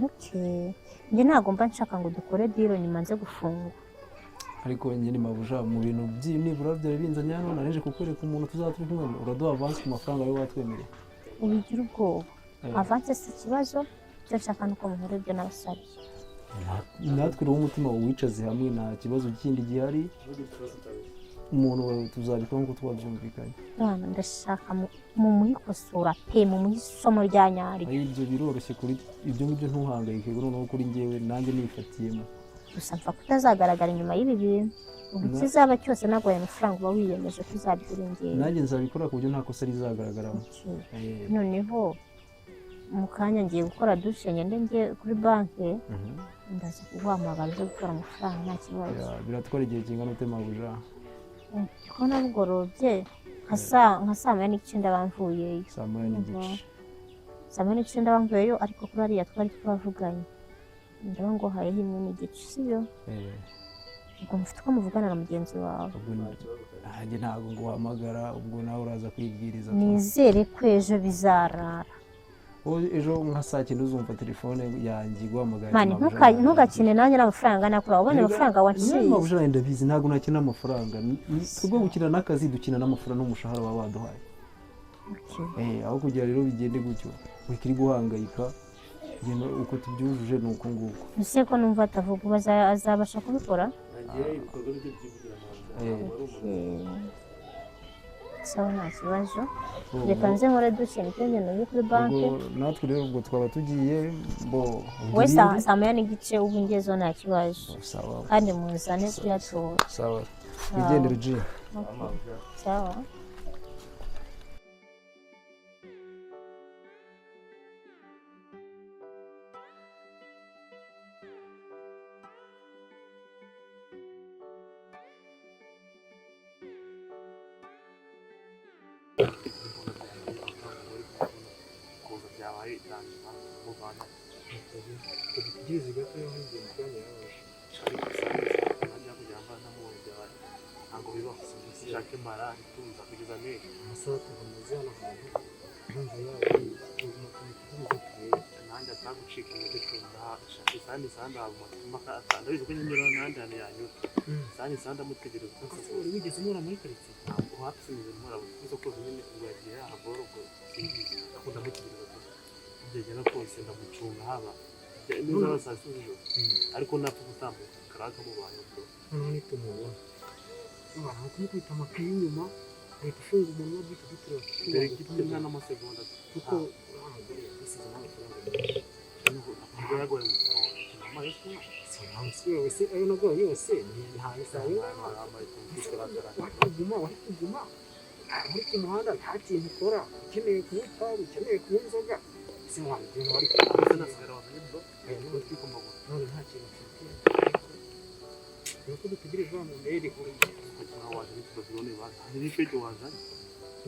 Okay. Njye ntabwo mba nshaka ngo dukore deal nyuma nze gufungwa. ariko nyine mabuja mu bintu nibura byari binzanye hano nareje kukwereka umuntu tuzaba turi kumwe uraduha avance ku mafaranga yo watwemereye. Ubigira ubwoba. Avance si ikibazo, icyo nshaka nuko muhura ibyo nabasabye. natwe rero umutima wicaze hamwe nta kibazo kindi gihari umuntu tuzabikora nk'uko twabyumvikanye. Ndashaka mu muhikosora pe mu muhisomo rya nyaryo. Ibyo biroroshye kuri ibyo ngibyo ntuhangayike noneho kuri njyewe nanjye nifatiyemo. Gusa mfa kutazagaragara inyuma y'ibi bintu. Ubu kizaba cyose nagoye amafaranga uba wiyemeje kuzabyirengera. Nanjye nzabikora ku buryo nta kosa rizagaragaramo. Noneho mu kanya ngiye gukora dushe ngende njye kuri banki ndaza kuguhamagara uze gukora amafaranga nta kibazo. Biratwara igihe kingana ute mabuja? Ko nabugorobye nka saa 9:09 bamvuyeyo. Saa 9:10. Saa 9:09 bamvuyeyo ariko kuri ariya twari twavuganye. Ndaba ngo hayeho 1:10 sibyo? Ubwo mufite ko muvugana na mugenzi wawe. Nanjye ntabwo nguhamagara ubwo nawe uraza kwibwiriza. Nizere ko ejo bizarara. Ejo nka saa 9 uzumva telefone yanjye guhamagara. Mani ntugakine nanjye n'amafaranga nakura ubone amafaranga waciye. Niba ujana ndabizi ntabwo nakina amafaranga. Twebwe gukina n'akazi dukina n'amafaranga n'umushahara baba baduhaye. Aho kugira rero bigende gutyo wikiri guhangayika uko tubyujuje nuko nguko. Ese ko numva atavuga azabasha kubikora? Sawa nta kibazo. Reka nze nkore dushe nitenge no kuri banki. Natwe rero ubwo twaba tugiye we saa 9:10 ubu ngezo nta kibazo. Sawa. Kandi muzane kuyatora. Sawa. Wigendere je. Sawa. ariko napfa gutambuka karaka mu bantu bwo none tumubona abantu kumukubita amakaye inyuma leta ifunga umuntu wabita dutura mbere gituma n'amasegonda kuko umugore yasize n'amafaranga menshi nubwo yagoye mu mama yose sinansi yose ayo nagoye yose nta isayo kuguma muri ku muhanda nta kintu ukora ukeneye kunywa itabi ukeneye kunywa inzoga ese wabona ibintu bari kugira none twikomagura none nta kintu ufite nuko dutegereje wa mbere kugira waje bitubone baza ni fete waza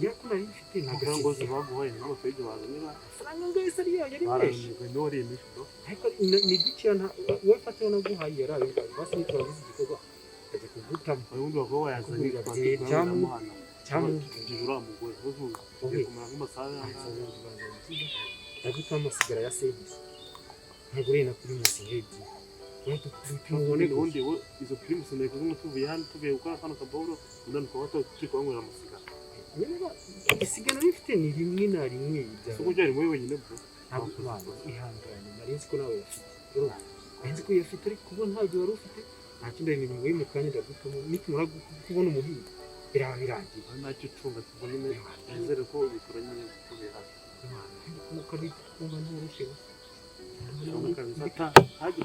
ya kuna ifite ntabwo ngo zibaguhaye n'abo fete waza niba franga ngese ari yari menshi nori misho ariko ni dukirana we fate no guhaye yaraye basi twagize igikorwa aje kugutama ubundi bako wayazanye cyangwa jura mugore ubu kumara nk'amasaha ariko amasigara ya service ntabwo rena kuri musingeji tubone ubundi izo primus ne kuzo tuvuye hano tuvuye gukora kano kaboro ndani kwa watu tukwangura amasigara nyine isigara rifite ni rimwe na rimwe ibya uko byari mwe wenyine bwo ntabwo kubana ihangane narinzi ko nawe yafite rero narinzi ko yafite ariko kubona ntabwo wari ufite nta kindi ni ngo yimukanye ndagutuma nitumara kubona umuhinga birarangiye ntacyo cunga tubone nezere ko bikoranye kubera mukari kumva nturusheho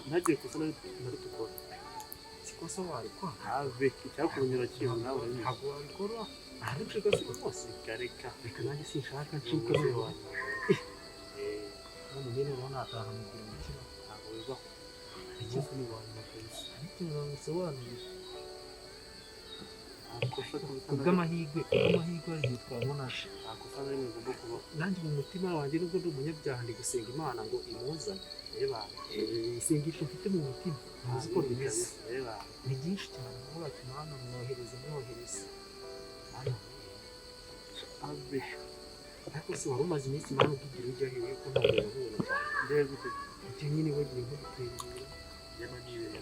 ntagiye kusana nari tukora sikosa warikwa have icyakunyura kintu nawe ntabwo wabikora ariko gase rwose kareka reka nanjye sinshaka ncika n'uwo none nyine ubona ataha mu gihe mukino ntabwo biba ikifu ni wanyu makazi ariko naramusobanurira kubw'amahirwe ari twabonashe akufana rimwe ngomba kuba nanjye mu mutima wanjye nubwo ndi umunyabyaha ndi gusenga Imana ngo imuzane isengesho mfite mu mutima ntuzi ko rimeze ni byinshi cyane aho batuma hano mwohereza hano abe ariko se wari umaze iminsi nawe ukigira ujya hehe ko ntabwo yabonye ndebe gute icyo nyine wagiye nko gutembera yaba nibereye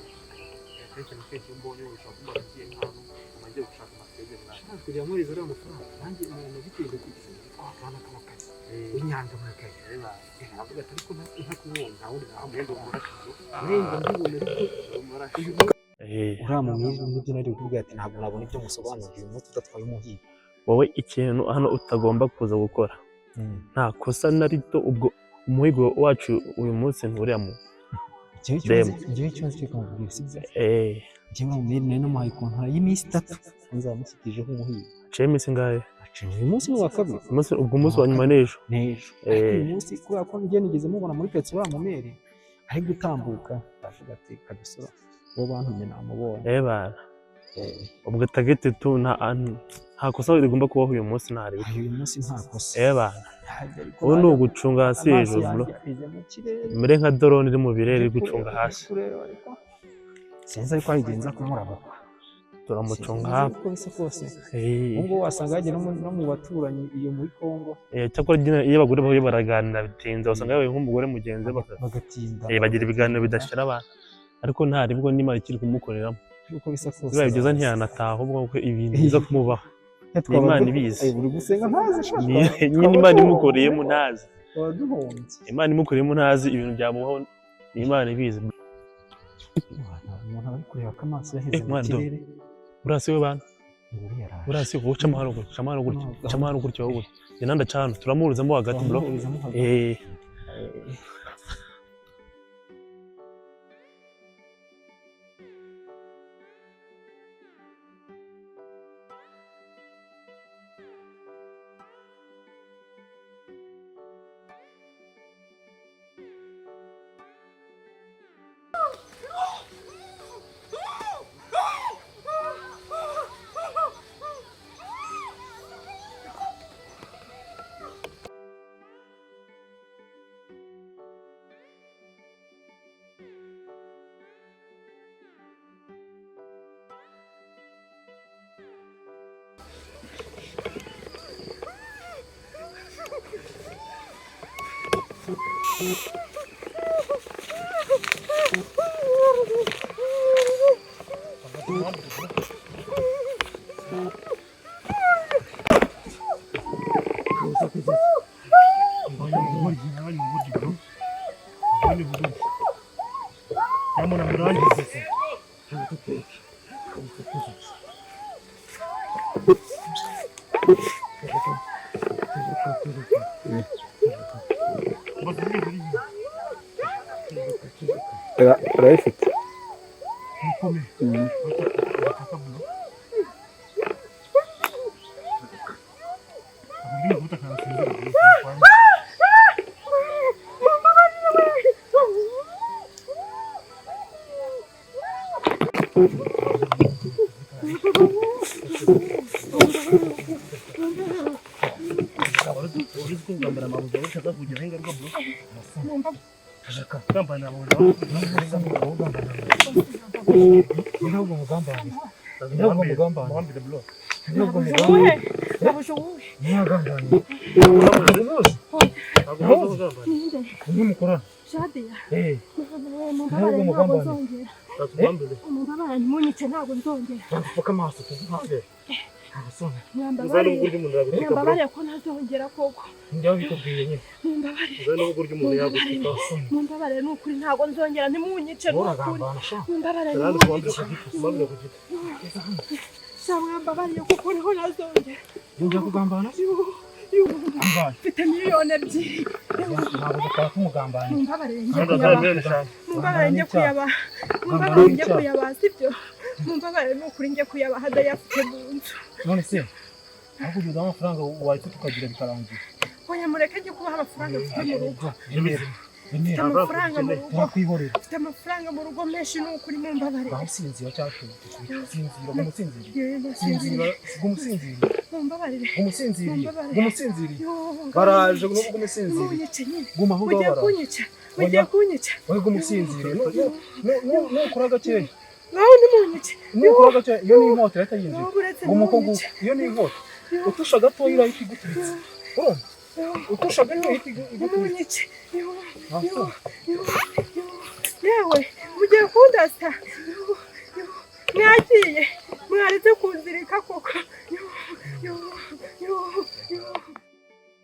kenshi na kenshi iyo mbonye ushaka kumara igihe nk'ahantu amajye gushaka amasezerano nashaka kujya nkuriza uriya mafaranga nanjye umuntu agiteye kugira ngo akana k'amakazi w'inyanja mu kazi navuga ati ariko ntakubonye nta wundi nahamwenda umurashizo urenga mbibona ariko uriya mu n'ibyo nari kukubwira ati ntabwo nabona ibyo musobanurira uyu munsi udatwaye umuhigo wowe ikintu hano utagomba kuza gukora nta kosa na rito ubwo umuhigo wacu uyu munsi nturiya mu igihe cyose cyo kumubwira sibyo njyewe umwere nari namuhaye kontara y'iminsi 3 nzamushyikije nk'umuhigo aciye iminsi ngahe uyu munsi ni uwa kabiri ubwo umunsi wa nyuma n'ejo uyu munsi kubera ko njye nigeze mubona muri peteroli amumere ari gutambuka ndavuga ati kabisora bo bantumye namubonye bana ubwo tagete tu nta kosa rigomba kubaho uyu munsi ntari uyu munsi nta kosa bana ubu ni ugucunga hasi hejuru mere nka drone iri mu birere iri gucunga hasi sinzi ariko abigenza kumuraba turamucunga hafi uko bisa kose ubwo wasanga yagiye no mu baturanyi iyo muri Kongo cyakora iyo abagore bahuye baraganira bitinze wasanga yabaye nk'umugore mugenzi bagatinda bagira ibiganiro bidashira abantu ariko ntari bwo n'Imana ikiri kumukoreramo uko bisa kose bibaye byiza ntiyanataha ubwo ibintu biza kumubaho Imana ibizi uri gusenga ntazi nyine Imana imukoreyemo ntazi waduhombye Imana imukoreyemo ntazi ibintu byamubaho Imana ibizi umuntu ari kureba ko amaso yaheze mu kirere urasi we bana urasi wowe camahano gutyo wowe njye ndacana turamuhuriza hagati bro urayifite Mumbabarire ko ntazongera koko. Njyewe bikubwiye nyine. Mumbabarire. Uza n'ubwo urya umuntu yagutuka. Mumbabarire n'ukuri ntago nzongera ntimunyice n'ukuri. Mumbabarire. Mumbabarire kuko niho nazongera. Njya kugambana? Mfite miliyoni 2. Ntabwo dukora kumugambana. Mumbabarire njye kuyaba. Mumbabarire njye kuyaba sibyo. Mumbabarire n'ukuri njye kuyaba hadayafite mu nzu. None se aho kujya amafaranga wahita tukagira bikarangira. Oya mureke njye kubaha amafaranga mfite mu rugo. Mfite amafaranga mu rugo. Twakwihorera. Mfite amafaranga mu rugo menshi n'ukuri mumbabarire. Bamusinzira cyane. Sinzira bamusinzira. Sinzira gumusinzira. Mumbabarire. Gumusinzira. Baraje no gumusinzira. Guma aho Ugiye kunyica. Ugiye kunyica. Wowe gumusinzira. No kuraga cyane. Naho ni munyica. Ni kuraga cyane. Iyo ni inkota yatayinjira. Gumuko iyo ni inkota. Utusha gato irahita igutwitse. Urumva? utushaga umunyice yewe mugiye kundasa mwagiye mwaretse kunzirika koko